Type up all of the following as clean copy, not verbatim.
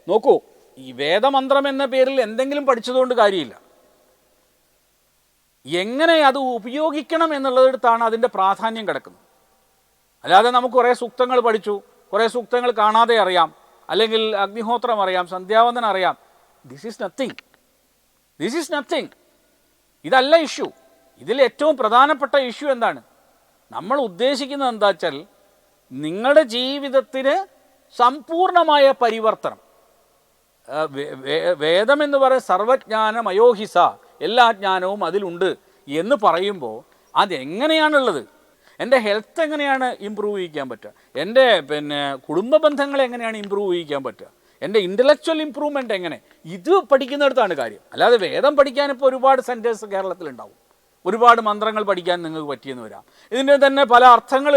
നോക്കൂ, ഈ വേദമന്ത്രം എന്ന പേരിൽ എന്തെങ്കിലും പഠിച്ചതുകൊണ്ട് കാര്യമില്ല. എങ്ങനെ അത് ഉപയോഗിക്കണം എന്നുള്ളതിടത്താണ് അതിൻ്റെ പ്രാധാന്യം കിടക്കുന്നത്. അല്ലാതെ നമുക്ക് കുറേ സൂക്തങ്ങൾ പഠിച്ചു, കുറേ സൂക്തങ്ങൾ കാണാതെ അറിയാം, അല്ലെങ്കിൽ അഗ്നിഹോത്രം അറിയാം, സന്ധ്യാവന്ദനം അറിയാം. This is nothing. ഇതല്ല ഇഷ്യൂ. ഇതിൽ ഏറ്റവും പ്രധാനപ്പെട്ട ഇഷ്യൂ എന്താണ്? നമ്മൾ ഉദ്ദേശിക്കുന്നത് എന്താ വെച്ചാൽ നിങ്ങളുടെ ജീവിതത്തിന് സമ്പൂർണമായ പരിവർത്തനം. വേദം എന്ന് പറയുന്ന സർവജ്ഞാനമയോഹിസ, എല്ലാ ജ്ഞാനവും അതിലുണ്ട് എന്ന് പറയുമ്പോൾ അതെങ്ങനെയാണുള്ളത്? എൻ്റെ ഹെൽത്ത് എങ്ങനെയാണ് ഇമ്പ്രൂവ് ചെയ്യിക്കാൻ പറ്റുക? എൻ്റെ കുടുംബ ബന്ധങ്ങൾ എങ്ങനെയാണ് ഇമ്പ്രൂവ് ചെയ്യിക്കാൻ പറ്റുക? എൻ്റെ ഇൻ്റലക്ച്വൽ ഇമ്പ്രൂവ്മെൻ്റ് എങ്ങനെ? ഇത് പഠിക്കുന്നിടത്താണ് കാര്യം. അല്ലാതെ വേദം പഠിക്കാൻ ഇപ്പോൾ ഒരുപാട് സെൻറ്റേഴ്സ് കേരളത്തിലുണ്ടാവും, ഒരുപാട് മന്ത്രങ്ങൾ പഠിക്കാൻ നിങ്ങൾക്ക് പറ്റിയെന്ന് വരാം. ഇതിൻ്റെ തന്നെ പല അർത്ഥങ്ങൾ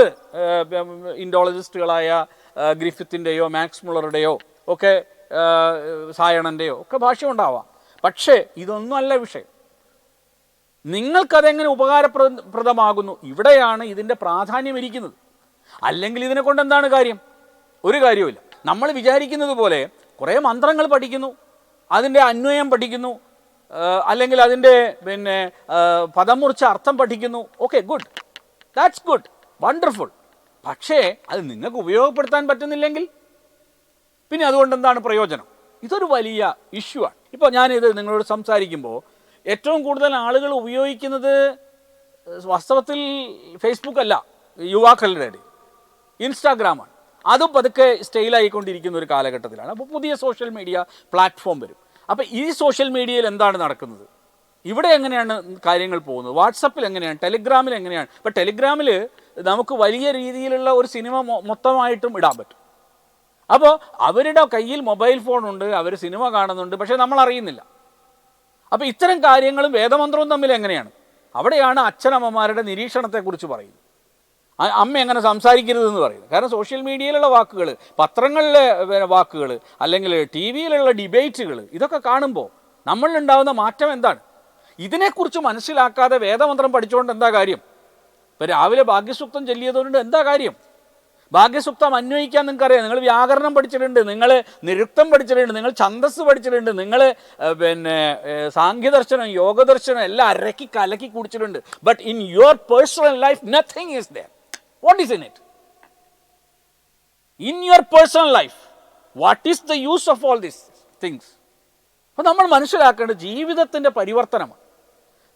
ഇൻഡോളജിസ്റ്റുകളായ ഗ്രിഫിത്തിൻ്റെയോ മാക്സ് മുള്ളറുടെയോ ഒക്കെ സായണൻ്റെയോ ഒക്കെ ഭാഷ ഉണ്ടാവാം. പക്ഷേ ഇതൊന്നുമല്ല വിഷയം. നിങ്ങൾക്കതെങ്ങനെ ഉപകാരപ്രദമാകുന്നു, ഇവിടെയാണ് ഇതിൻ്റെ പ്രാധാന്യം ഇരിക്കുന്നത്. അല്ലെങ്കിൽ ഇതിനെ കൊണ്ട് എന്താണ് കാര്യം? ഒരു കാര്യവുമില്ല. നമ്മൾ വിചാരിക്കുന്നത് പോലെ കുറേ മന്ത്രങ്ങൾ പഠിക്കുന്നു, അതിൻ്റെ അന്വയം പഠിക്കുന്നു, അല്ലെങ്കിൽ അതിൻ്റെ പദം മുറിച്ച അർത്ഥം പഠിക്കുന്നു. Okay, good, that's good, wonderful. പക്ഷേ അത് നിങ്ങൾക്ക് ഉപയോഗപ്പെടുത്താൻ പറ്റുന്നില്ലെങ്കിൽ പിന്നെ അതുകൊണ്ട് എന്താണ് പ്രയോജനം? ഇതൊരു വലിയ ഇഷ്യൂ ആണ്. ഇപ്പോൾ ഞാനിത് നിങ്ങളോട് സംസാരിക്കുമ്പോൾ ഏറ്റവും കൂടുതൽ ആളുകൾ ഉപയോഗിക്കുന്നത് വാസ്തവത്തിൽ ഫേസ്ബുക്ക് അല്ല, യുവാക്കളുടെ ഇടയിൽ ഇൻസ്റ്റാഗ്രാമാണ്. അതും പതുക്കെ സ്റ്റൈലായിക്കൊണ്ടിരിക്കുന്ന ഒരു കാലഘട്ടത്തിലാണ്. അപ്പോൾ പുതിയ സോഷ്യൽ മീഡിയ പ്ലാറ്റ്ഫോം വരും. അപ്പോൾ ഈ സോഷ്യൽ മീഡിയയിൽ എന്താണ് നടക്കുന്നത്? ഇവിടെ എങ്ങനെയാണ് കാര്യങ്ങൾ പോകുന്നത്? വാട്സപ്പിൽ എങ്ങനെയാണ്? ടെലിഗ്രാമിൽ എങ്ങനെയാണ്? ഇപ്പോൾ ടെലിഗ്രാമിൽ നമുക്ക് വലിയ രീതിയിലുള്ള ഒരു സിനിമ മൊത്തമായിട്ടും ഇടാൻ പറ്റും. അപ്പോൾ അവരുടെ കയ്യിൽ മൊബൈൽ ഫോണുണ്ട്, അവർ സിനിമ കാണുന്നുണ്ട്, പക്ഷേ നമ്മൾ അറിയുന്നില്ല. അപ്പോൾ ഇത്തരം കാര്യങ്ങളും വേദമന്ത്രവും തമ്മിൽ എങ്ങനെയാണ്? അവിടെയാണ് അച്ഛനമ്മമാരുടെ നിരീക്ഷണത്തെക്കുറിച്ച് പറയുന്നത്. അമ്മ എങ്ങനെ സംസാരിക്കരുതെന്ന് പറയുന്നത്. കാരണം സോഷ്യൽ മീഡിയയിലുള്ള വാക്കുകൾ, പത്രങ്ങളിലെ വാക്കുകൾ, അല്ലെങ്കിൽ ടി വിയിലുള്ള ഡിബേറ്റുകൾ, ഇതൊക്കെ കാണുമ്പോൾ നമ്മളിലുണ്ടാകുന്ന മാറ്റം എന്താണ്? ഇതിനെക്കുറിച്ച് മനസ്സിലാക്കാതെ വേദമന്ത്രം പഠിച്ചുകൊണ്ട് എന്താ കാര്യം? ഇപ്പോൾ രാവിലെ ഭാഗ്യസൂക്തം ചൊല്ലിയതുകൊണ്ട് എന്താ കാര്യം? ഭാഗ്യസൂക്തം അന്വയിക്കാൻ നിങ്ങൾക്കറിയാം. നിങ്ങൾ വ്യാകരണം പഠിച്ചിട്ടുണ്ട്, നിങ്ങൾ നിരുക്തം പഠിച്ചിട്ടുണ്ട്, നിങ്ങൾ ഛന്ദസ് പഠിച്ചിട്ടുണ്ട്, നിങ്ങൾ സാഖ്യദർശനം, യോഗദർശനം എല്ലാം അരക്കി കലക്കി കുടിച്ചിട്ടുണ്ട്. But in your personal life nothing is there. What is in it? In your personal life what is the use of all these things? അപ്പോൾ നമ്മൾ മനസ്സിലാക്കേണ്ടത് ജീവിതത്തിൻ്റെ പരിവർത്തനമാണ്.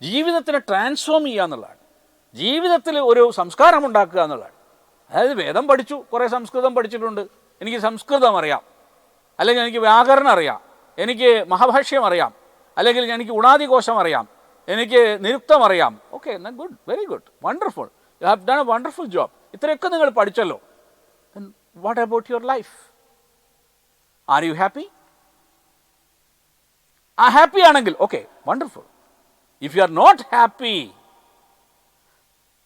ജീവിതത്തിനെ ട്രാൻസ്ഫോം ചെയ്യുക എന്നുള്ളതാണ്. ജീവിതത്തിൽ ഒരു സംസ്കാരം ഉണ്ടാക്കുക എന്നുള്ളതാണ്. അതായത് വേദം പഠിച്ചു, കുറേ സംസ്കൃതം പഠിച്ചിട്ടുണ്ട്, എനിക്ക് സംസ്കൃതം അറിയാം, അല്ലെങ്കിൽ എനിക്ക് വ്യാകരണം അറിയാം, എനിക്ക് മഹാഭാഷ്യം അറിയാം, അല്ലെങ്കിൽ എനിക്ക് ഉണാദികോശം അറിയാം, എനിക്ക് നിരുക്തം അറിയാം. Okay, good, very good, wonderful, you have done a wonderful job. ഇത്രയൊക്കെ നിങ്ങൾ പഠിച്ചല്ലോ. What about your life? Are you happy? Happy ആണെങ്കിൽ okay, wonderful. If you are not happy,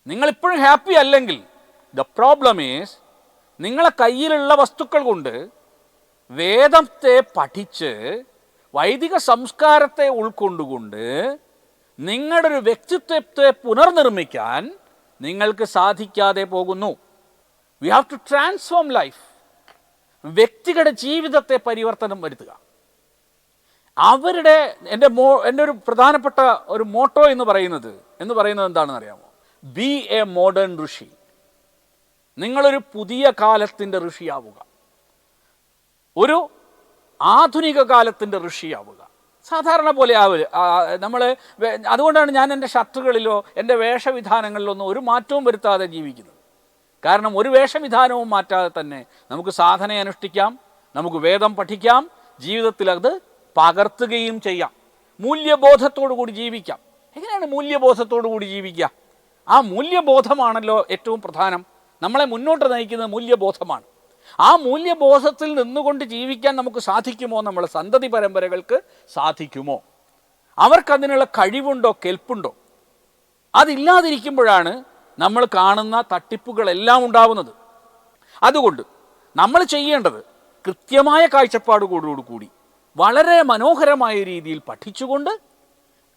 നിങ്ങളിപ്പോഴും ഹാപ്പി അല്ലെങ്കിൽ ദ പ്രോബ്ലം ഈസ് നിങ്ങളെ കയ്യിലുള്ള വസ്തുക്കൾ കൊണ്ട് വേദത്തെ പഠിച്ച് വൈദിക സംസ്കാരത്തെ ഉൾക്കൊണ്ടുകൊണ്ട് നിങ്ങളുടെ ഒരു വ്യക്തിത്വത്തെ പുനർനിർമ്മിക്കാൻ നിങ്ങൾക്ക് സാധിക്കാതെ പോകുന്നു. We have to transform life. വ്യക്തികളുടെ ജീവിതത്തെ പരിവർത്തനം വരുത്തുക. എൻ്റെ ഒരു പ്രധാനപ്പെട്ട ഒരു മോട്ടോ എന്ന് പറയുന്നത് എന്താണെന്ന് അറിയാമോ? ബി എ മോഡേൺ ഋഷി. നിങ്ങളൊരു പുതിയ കാലത്തിൻ്റെ ഋഷിയാവുക, ഒരു ആധുനിക കാലത്തിൻ്റെ ഋഷിയാവുക. സാധാരണ പോലെ അതുകൊണ്ടാണ് ഞാൻ എൻ്റെ ഷർട്ടുകളിലോ എൻ്റെ വേഷവിധാനങ്ങളിലൊന്നും ഒരു മാറ്റവും വരുത്താതെ ജീവിക്കുന്നത്. കാരണം ഒരു വേഷവിധാനവും മാറ്റാതെ തന്നെ നമുക്ക് സാധന അനുഷ്ഠിക്കാം, നമുക്ക് വേദം പഠിക്കാം, ജീവിതത്തിൽ അത് പകർത്തുകയും ചെയ്യാം, മൂല്യബോധത്തോടു കൂടി ജീവിക്കാം. എങ്ങനെയാണ് മൂല്യബോധത്തോടു കൂടി ജീവിക്കുക? ആ മൂല്യബോധമാണല്ലോ ഏറ്റവും പ്രധാനം. നമ്മളെ മുന്നോട്ട് നയിക്കുന്നത് മൂല്യബോധമാണ്. ആ മൂല്യബോധത്തിൽ നിന്നുകൊണ്ട് ജീവിക്കാൻ നമുക്ക് സാധിക്കുമോ? നമ്മളെ സന്തതി പരമ്പരകൾക്ക് സാധിക്കുമോ? അവർക്കതിനുള്ള കഴിവുണ്ടോ, കെൽപ്പുണ്ടോ? അതില്ലാതിരിക്കുമ്പോഴാണ് നമ്മൾ കാണുന്ന തട്ടിപ്പുകളെല്ലാം ഉണ്ടാവുന്നത്. അതുകൊണ്ട് നമ്മൾ ചെയ്യേണ്ടത് കൃത്യമായ കാഴ്ചപ്പാടുകൂടി വളരെ മനോഹരമായ രീതിയിൽ പഠിച്ചുകൊണ്ട്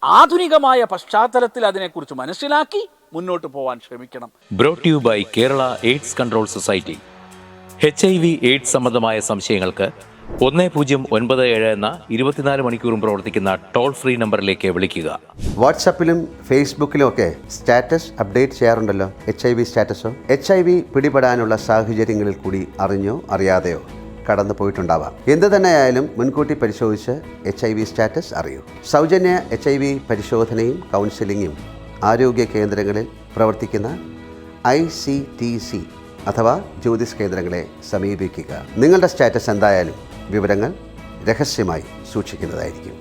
ആധുനികമായ പശ്ചാത്തലത്തിൽ അതിനെക്കുറിച്ച് മനസ്സിലാക്കി മുന്നോട്ട് പോകാൻ ശ്രമിക്കണം. Brought you by Kerala AIDS control society. HIV AIDS സംബന്ധമായ സംശയങ്ങൾക്ക് 1097 എന്ന 24 മണിക്കൂറും പ്രവർത്തിക്കുന്ന ടോൾ ഫ്രീ നമ്പറിലേക്ക് വിളിക്കുക. വാട്സാപ്പിലും ഫേസ്ബുക്കിലും ഒക്കെ സ്റ്റാറ്റസ് അപ്ഡേറ്റ് ചെയ്യാറുണ്ടല്ലോ. HIV സ്റ്റാറ്റസോ HIV പിടിപെടാനുള്ള സാഹചര്യങ്ങളിൽ കൂടി അറിഞ്ഞോ അറിയാതെയോ കടന്നു പോയിട്ടുണ്ടാവാം. എന്ത് തന്നെയായാലും മുൻകൂട്ടി പരിശോധിച്ച് HIV സ്റ്റാറ്റസ് അറിയൂ. സൗജന്യ HIV പരിശോധനയും കൗൺസിലിങ്ങും ആരോഗ്യ കേന്ദ്രങ്ങളിൽ പ്രവർത്തിക്കുന്ന ICTC അഥവാ ജ്യോതിസ് കേന്ദ്രങ്ങളെ സമീപിക്കുക. നിങ്ങളുടെ സ്റ്റാറ്റസ് എന്തായാലും വിവരങ്ങൾ രഹസ്യമായി സൂക്ഷിക്കുന്നതായിരിക്കും.